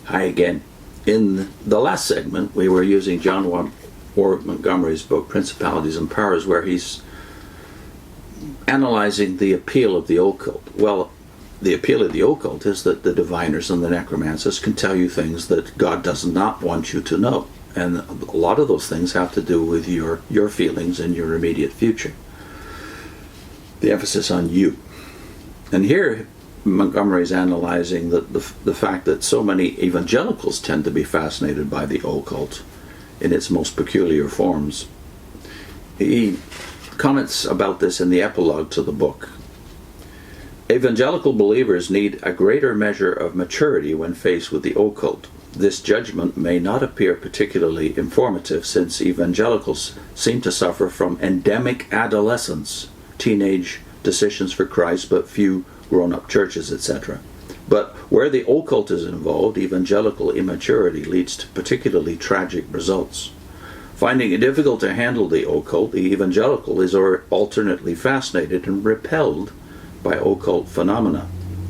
Hi again. In the last segment, we were using John Warwick Montgomery's book, Principalities and Powers, where he's analyzing the appeal of the occult. Well, the appeal of the occult is that the diviners and the necromancers can tell you things that God does not want you to know. And a lot of those things have to do with your feelings and your immediate future. The emphasis on you. And here, Montgomery is analyzing the fact that so many evangelicals tend to be fascinated by the occult in its most peculiar forms. He comments about this in the epilogue to the book. Evangelical believers need a greater measure of maturity when faced with the occult. This judgment may not appear particularly informative, since evangelicals seem to suffer from endemic adolescence, teenage decisions for Christ, but few grown-up churches, etc. But where the occult is involved, evangelical immaturity leads to particularly tragic results. Finding it difficult to handle the occult, the evangelical is alternately fascinated and repelled by occult phenomena.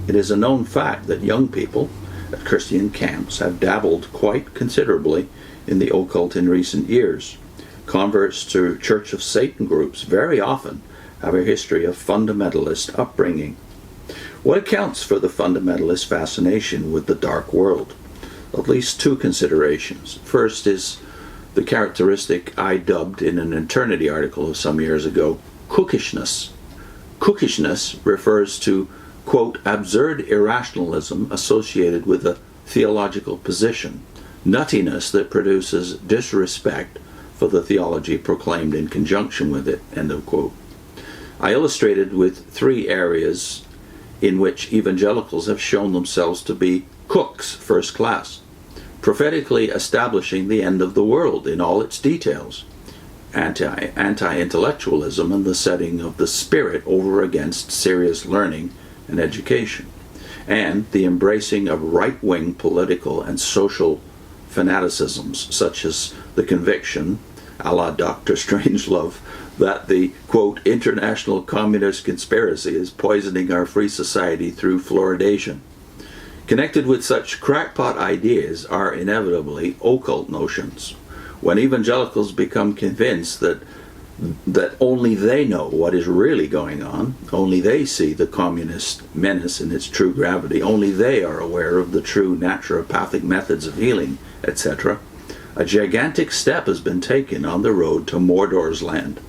It is a known fact that young people at Christian camps have dabbled quite considerably in the occult in recent years. Converts to Church of Satan groups very often have a history of fundamentalist upbringing. What accounts for the fundamentalist fascination with the dark world? At least two considerations. First is the characteristic I dubbed in an Eternity article of some years ago, kookishness. Kookishness refers to, quote, absurd irrationalism associated with a theological position, nuttiness that produces disrespect for the theology proclaimed in conjunction with it, end of quote. I illustrated with three areas in which evangelicals have shown themselves to be cooks first class, prophetically establishing the end of the world in all its details, anti-intellectualism and the setting of the spirit over against serious learning and education, and the embracing of right-wing political and social fanaticisms, such as the conviction, a la Dr. Strangelove, that the, quote, international communist conspiracy is poisoning our free society through fluoridation. Connected with such crackpot ideas are inevitably occult notions. When evangelicals become convinced that only they know what is really going on, only they see the communist menace in its true gravity, only they are aware of the true naturopathic methods of healing, etc., a gigantic step has been taken on the road to Mordor's land.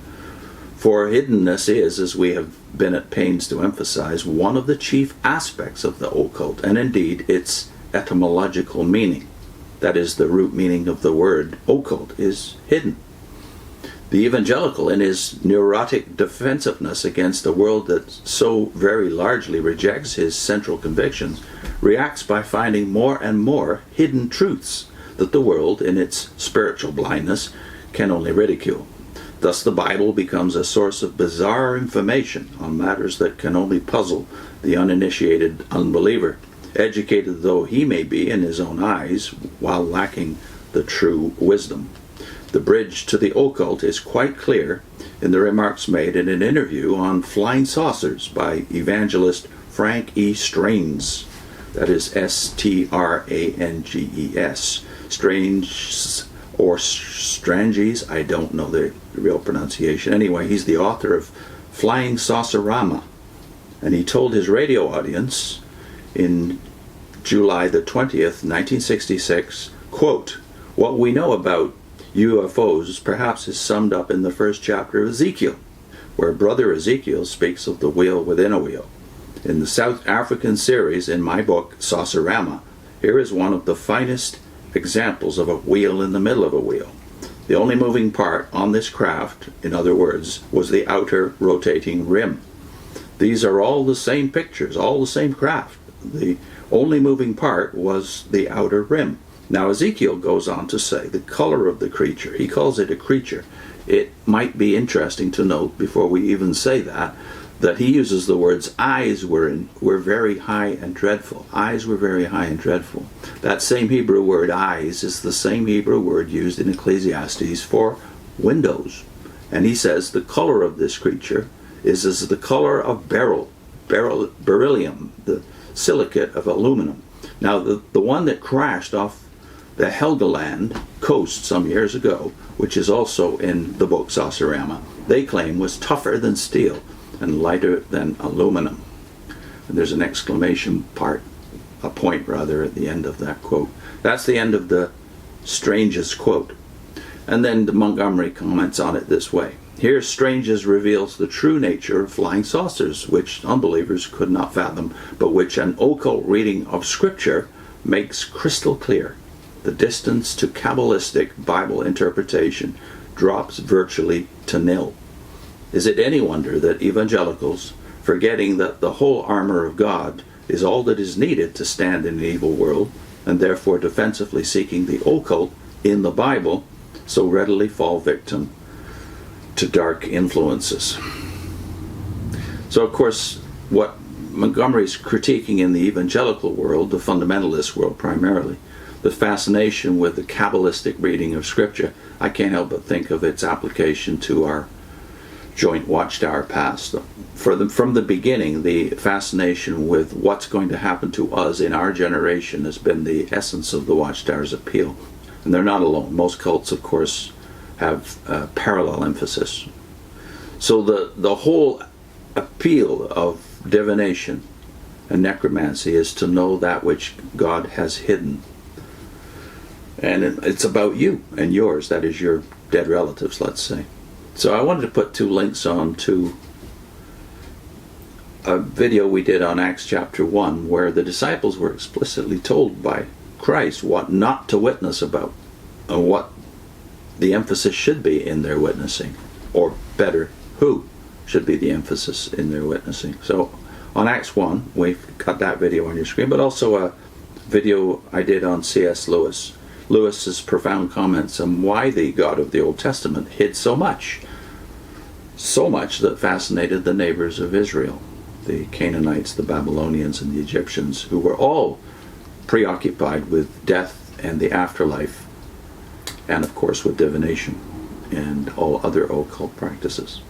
For hiddenness is, as we have been at pains to emphasize, one of the chief aspects of the occult, and indeed its etymological meaning. That is, the root meaning of the word occult is hidden. The evangelical, in his neurotic defensiveness against a world that so very largely rejects his central convictions, reacts by finding more and more hidden truths that the world, in its spiritual blindness, can only ridicule. Thus the Bible becomes a source of bizarre information on matters that can only puzzle the uninitiated unbeliever, educated though he may be in his own eyes, while lacking the true wisdom. The bridge to the occult is quite clear in the remarks made in an interview on flying saucers by evangelist Frank E. Stranges. That is Stranges. Strange or Stranges, I don't know the real pronunciation. Anyway, he's the author of Flying Saucerama, and he told his radio audience in July the 20th, 1966, quote, what we know about UFOs perhaps is summed up in the first chapter of Ezekiel, where Brother Ezekiel speaks of the wheel within a wheel. In the South African series in my book, Saucerama, here is one of the finest examples of a wheel in the middle of a wheel. The only moving part on this craft, in other words, was the outer rotating rim. These are all the same pictures, all the same craft. The only moving part was the outer rim. Now Ezekiel goes on to say the color of the creature, he calls it a creature. It might be interesting to note, before we even say that he uses the words eyes were very high and dreadful. Eyes were very high and dreadful. That same Hebrew word eyes is the same Hebrew word used in Ecclesiastes for windows. And he says the color of this creature is as the color of beryllium, the silicate of aluminum. Now, the one that crashed off the Helgoland coast some years ago, which is also in the book Saucerama, they claim was tougher than steel and lighter than aluminum. And there's an exclamation point at the end of that quote. That's the end of the Strange's quote. And then Montgomery comments on it this way. Here Strange's reveals the true nature of flying saucers, which unbelievers could not fathom, but which an occult reading of Scripture makes crystal clear. The distance to cabalistic Bible interpretation drops virtually to nil. Is it any wonder that evangelicals, forgetting that the whole armor of God is all that is needed to stand in an evil world, and therefore defensively seeking the occult in the Bible, so readily fall victim to dark influences? So, of course, what Montgomery's critiquing in the evangelical world, the fundamentalist world primarily, the fascination with the cabalistic reading of Scripture, I can't help but think of its application to our joint Watchtower past. From the beginning, the fascination with what's going to happen to us in our generation has been the essence of the Watchtower's appeal. And they're not alone. Most cults, of course, have parallel emphasis. So the whole appeal of divination and necromancy is to know that which God has hidden. And it's about you and yours, that is your dead relatives, let's say. So I wanted to put two links on to a video we did on Acts chapter 1, where the disciples were explicitly told by Christ what not to witness about and what the emphasis should be in their witnessing, or better, who should be the emphasis in their witnessing. So on Acts 1, we've got that video on your screen, but also a video I did on C.S. Lewis's profound comments on why the God of the Old Testament hid so much that fascinated the neighbors of Israel, the Canaanites, the Babylonians, and the Egyptians, who were all preoccupied with death and the afterlife, and of course with divination and all other occult practices.